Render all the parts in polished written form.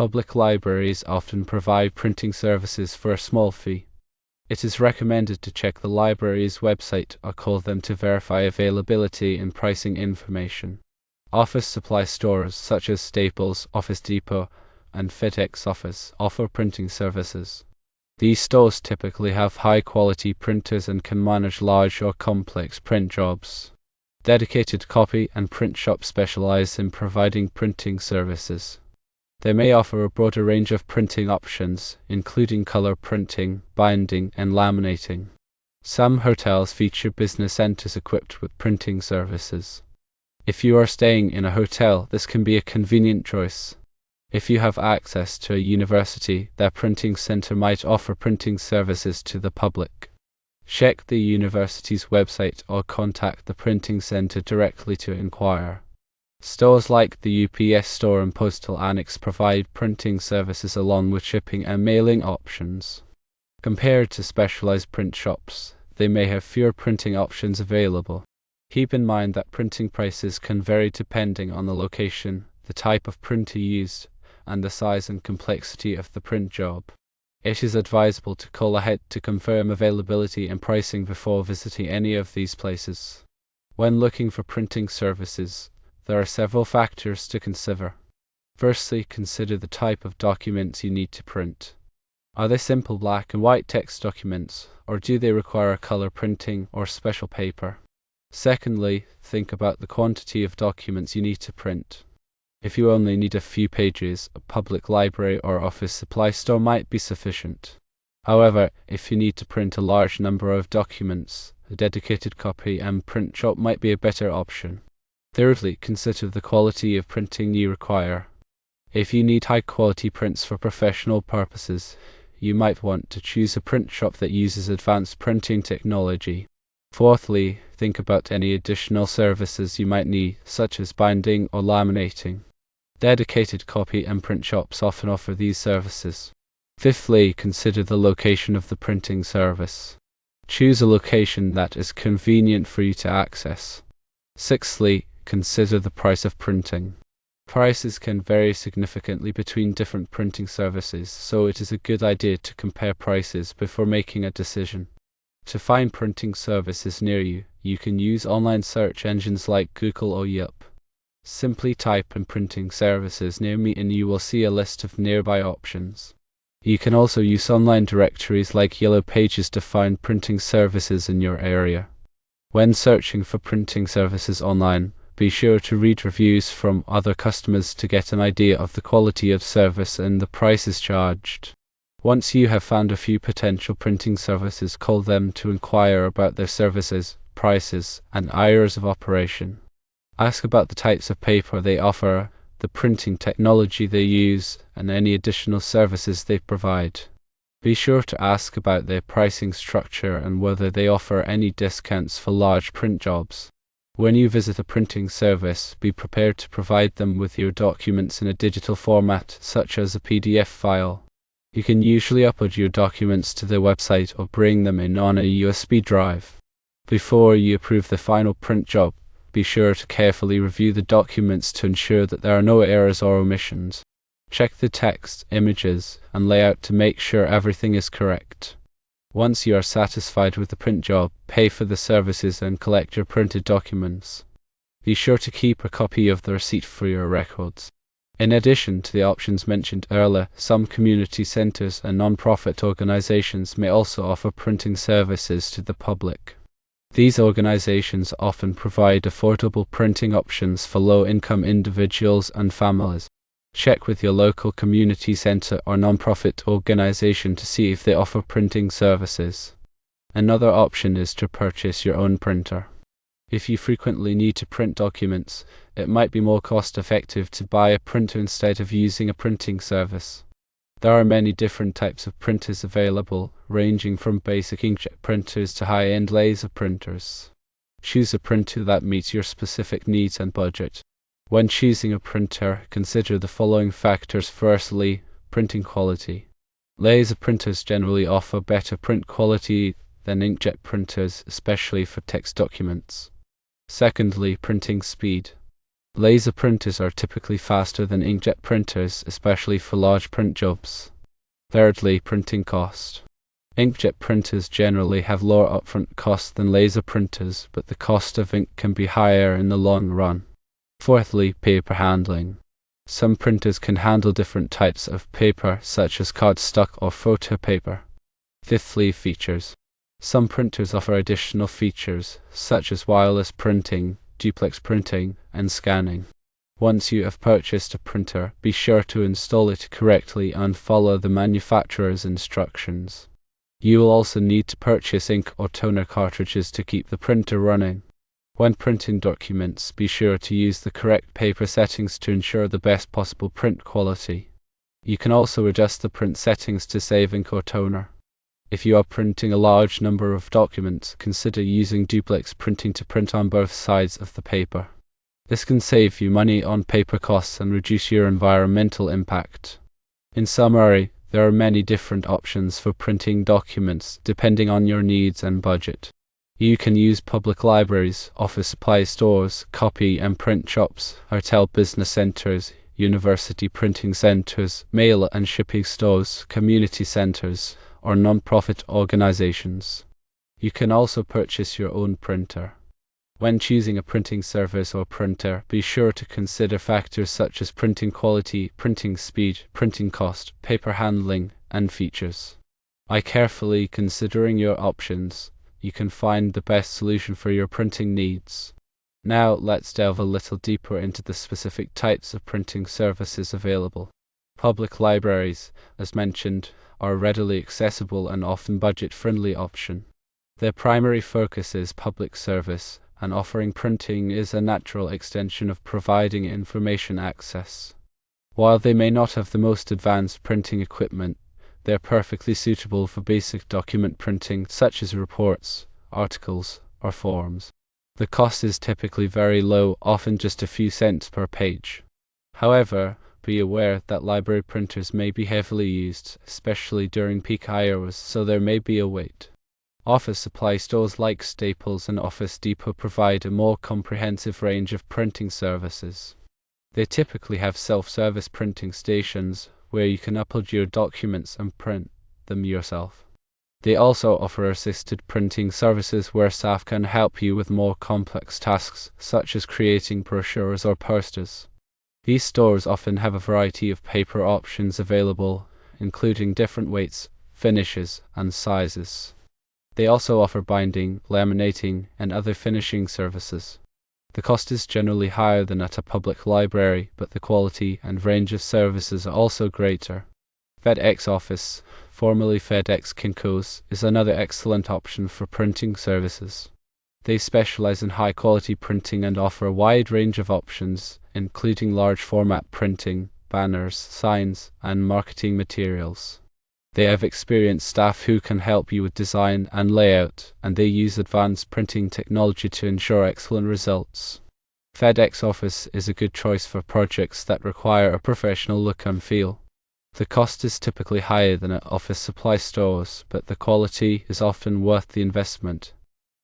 Public libraries often provide printing services for a small fee. It is recommended to check the library's website or call them to verify availability and pricing information. Office supply stores such as Staples, Office Depot, and FedEx Office offer printing services. These stores typically have high-quality printers and can manage large or complex print jobs. Dedicated copy and print shops specialize in providing printing services. They may offer a broader range of printing options, including color printing, binding, and laminating. Some hotels feature business centers equipped with printing services. If you are staying in a hotel, this can be a convenient choice. If you have access to a university, their printing center might offer printing services to the public. Check the university's website or contact the printing center directly to inquire. Stores like the UPS Store and Postal Annex provide printing services along with shipping and mailing options. Compared to specialized print shops, they may have fewer printing options available. Keep in mind that printing prices can vary depending on the location, the type of printer used, and the size and complexity of the print job. It is advisable to call ahead to confirm availability and pricing before visiting any of these places. When looking for printing services, there are several factors to consider. Firstly, consider the type of documents you need to print. Are they simple black and white text documents, or do they require color printing or special paper? Secondly, think about the quantity of documents you need to print. If you only need a few pages, a public library or office supply store might be sufficient. However, if you need to print a large number of documents, a dedicated copy and print shop might be a better option. Thirdly, consider the quality of printing you require. If you need high-quality prints for professional purposes, you might want to choose a print shop that uses advanced printing technology. Fourthly, think about any additional services you might need, such as binding or laminating. Dedicated copy and print shops often offer these services. Fifthly, consider the location of the printing service. Choose a location that is convenient for you to access. Sixthly, consider the price of printing. Prices can vary significantly between different printing services, so it is a good idea to compare prices before making a decision. To find printing services near you, you can use online search engines like Google or Yelp. Simply type in printing services near me and you will see a list of nearby options. You can also use online directories like Yellow Pages to find printing services in your area. When searching for printing services online, be sure to read reviews from other customers to get an idea of the quality of service and the prices charged. Once you have found a few potential printing services, call them to inquire about their services, prices, and hours of operation. Ask about the types of paper they offer, the printing technology they use, and any additional services they provide. Be sure to ask about their pricing structure and whether they offer any discounts for large print jobs. When you visit a printing service, be prepared to provide them with your documents in a digital format, such as a PDF file. You can usually upload your documents to their website or bring them in on a USB drive. Before you approve the final print job, be sure to carefully review the documents to ensure that there are no errors or omissions. Check the text, images, and layout to make sure everything is correct. Once you are satisfied with the print job, pay for the services and collect your printed documents. Be sure to keep a copy of the receipt for your records. In addition to the options mentioned earlier, some community centers and non-profit organizations may also offer printing services to the public. These organizations often provide affordable printing options for low-income individuals and families. Check with your local community center or non-profit organization to see if they offer printing services. Another option is to purchase your own printer. If you frequently need to print documents, it might be more cost-effective to buy a printer instead of using a printing service. There are many different types of printers available, ranging from basic inkjet printers to high-end laser printers. Choose a printer that meets your specific needs and budget. When choosing a printer, consider the following factors. Firstly, printing quality. Laser printers generally offer better print quality than inkjet printers, especially for text documents. Secondly, printing speed. Laser printers are typically faster than inkjet printers, especially for large print jobs. Thirdly, printing cost. Inkjet printers generally have lower upfront costs than laser printers, but the cost of ink can be higher in the long run. Fourthly, paper handling. Some printers can handle different types of paper, such as cardstock or photo paper. Fifthly, features. Some printers offer additional features, such as wireless printing, duplex printing, and scanning. Once you have purchased a printer, be sure to install it correctly and follow the manufacturer's instructions. You will also need to purchase ink or toner cartridges to keep the printer running. When printing documents, be sure to use the correct paper settings to ensure the best possible print quality. You can also adjust the print settings to save ink or toner. If you are printing a large number of documents, consider using duplex printing to print on both sides of the paper. This can save you money on paper costs and reduce your environmental impact. In summary, there are many different options for printing documents depending on your needs and budget. You can use public libraries, office supply stores, copy and print shops, hotel business centers, university printing centers, mail and shipping stores, community centers, or non-profit organizations. You can also purchase your own printer. When choosing a printing service or printer, be sure to consider factors such as printing quality, printing speed, printing cost, paper handling, and features. By carefully considering your options, you can find the best solution for your printing needs. Now let's delve a little deeper into the specific types of printing services available. Public libraries, as mentioned, are a readily accessible and often budget-friendly option. Their primary focus is public service, and offering printing is a natural extension of providing information access. While they may not have the most advanced printing equipment, they are perfectly suitable for basic document printing such as reports, articles, or forms. The cost is typically very low, often just a few cents per page. However, be aware that library printers may be heavily used, especially during peak hours, so there may be a wait. Office supply stores like Staples and Office Depot provide a more comprehensive range of printing services. They typically have self-service printing stations where you can upload your documents and print them yourself. They also offer assisted printing services where staff can help you with more complex tasks, such as creating brochures or posters. These stores often have a variety of paper options available, including different weights, finishes, and sizes. They also offer binding, laminating, and other finishing services. The cost is generally higher than at a public library, but the quality and range of services are also greater. FedEx Office, formerly FedEx Kinko's, is another excellent option for printing services. They specialize in high-quality printing and offer a wide range of options, including large-format printing, banners, signs, and marketing materials. They have experienced staff who can help you with design and layout, and they use advanced printing technology to ensure excellent results. FedEx Office is a good choice for projects that require a professional look and feel. The cost is typically higher than at office supply stores, but the quality is often worth the investment.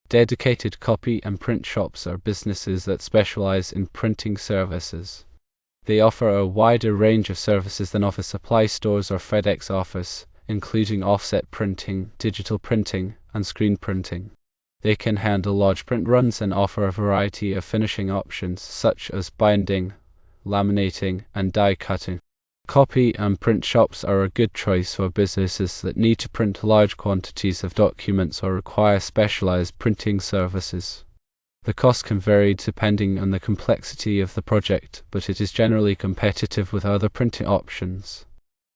Dedicated copy and print shops are businesses that specialize in printing services. They offer a wider range of services than office supply stores or FedEx Office, including offset printing, digital printing, and screen printing. They can handle large print runs and offer a variety of finishing options such as binding, laminating, and die cutting. Copy and print shops are a good choice for businesses that need to print large quantities of documents or require specialized printing services. The cost can vary depending on the complexity of the project, but it is generally competitive with other printing options.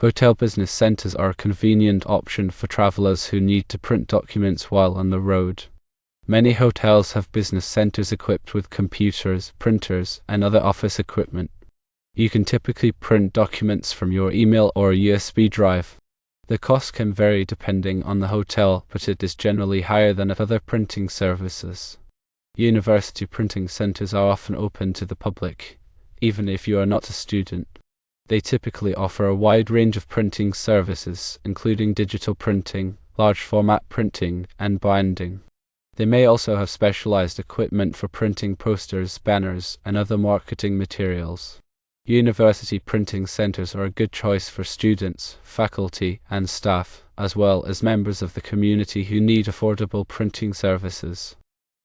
Hotel business centers are a convenient option for travelers who need to print documents while on the road. Many hotels have business centers equipped with computers, printers, and other office equipment. You can typically print documents from your email or USB drive. The cost can vary depending on the hotel, but it is generally higher than at other printing services. University printing centers are often open to the public, even if you are not a student. They typically offer a wide range of printing services, including digital printing, large format printing, and binding. They may also have specialized equipment for printing posters, banners, and other marketing materials. University printing centers are a good choice for students, faculty, and staff, as well as members of the community who need affordable printing services.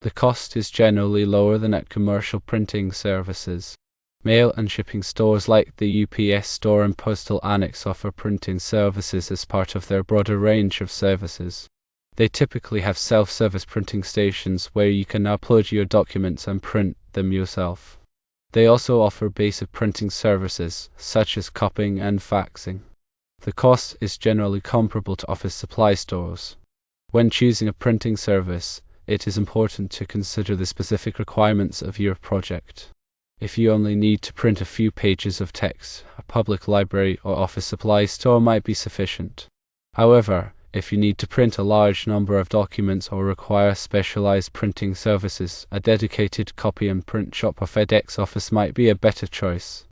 The cost is generally lower than at commercial printing services. Mail and shipping stores like the UPS Store and Postal Annex offer printing services as part of their broader range of services. They typically have self-service printing stations where you can upload your documents and print them yourself. They also offer basic printing services, such as copying and faxing. The cost is generally comparable to office supply stores. When choosing a printing service, it is important to consider the specific requirements of your project. If you only need to print a few pages of text, a public library or office supply store might be sufficient. However, if you need to print a large number of documents or require specialized printing services, a dedicated copy and print shop or FedEx office might be a better choice.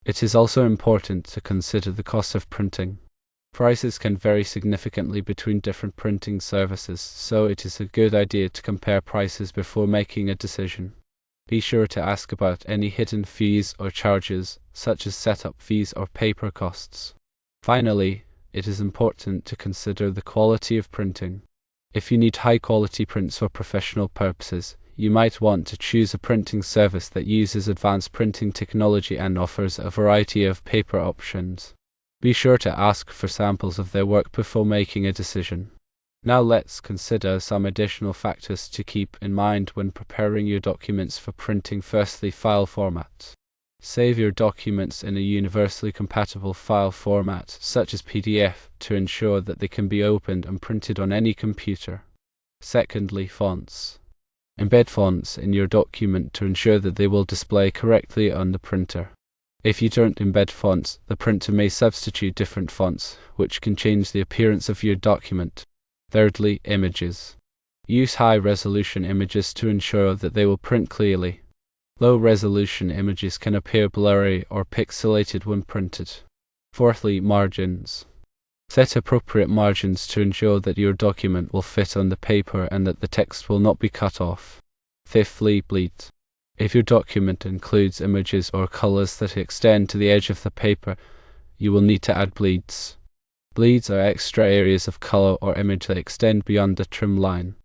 It is also important to consider the cost of printing. Prices can vary significantly between different printing services, so it is a good idea to compare prices before making a decision. Be sure to ask about any hidden fees or charges, such as setup fees or paper costs. Finally, it is important to consider the quality of printing. If you need high-quality prints for professional purposes, you might want to choose a printing service that uses advanced printing technology and offers a variety of paper options. Be sure to ask for samples of their work before making a decision. Now let's consider some additional factors to keep in mind when preparing your documents for printing. Firstly, file format. Save your documents in a universally compatible file format, such as PDF, to ensure that they can be opened and printed on any computer. Secondly, fonts. Embed fonts in your document to ensure that they will display correctly on the printer. If you don't embed fonts, the printer may substitute different fonts, which can change the appearance of your document. Thirdly, images. Use high-resolution images to ensure that they will print clearly. Low-resolution images can appear blurry or pixelated when printed. Fourthly, margins. Set appropriate margins to ensure that your document will fit on the paper and that the text will not be cut off. Fifthly, bleed. If your document includes images or colors that extend to the edge of the paper, you will need to add bleeds. Bleeds are extra areas of color or image that extend beyond the trim line.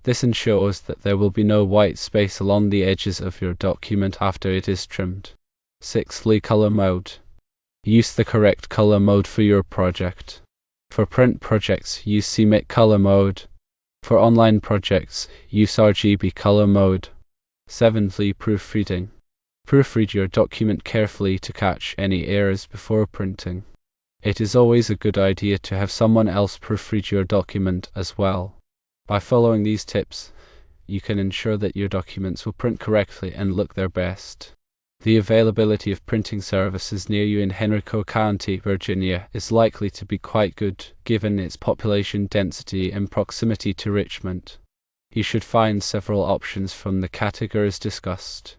This ensures that there will be no white space along the edges of your document after it is trimmed. Sixthly, color mode. Use the correct color mode for your project. For print projects, use CMYK color mode. For online projects, use RGB color mode. Seventhly, proofreading. Proofread your document carefully to catch any errors before printing. It is always a good idea to have someone else proofread your document as well. By following these tips, you can ensure that your documents will print correctly and look their best. The availability of printing services near you in Henrico County, Virginia, is likely to be quite good, given its population density and proximity to Richmond. You should find several options from the categories discussed.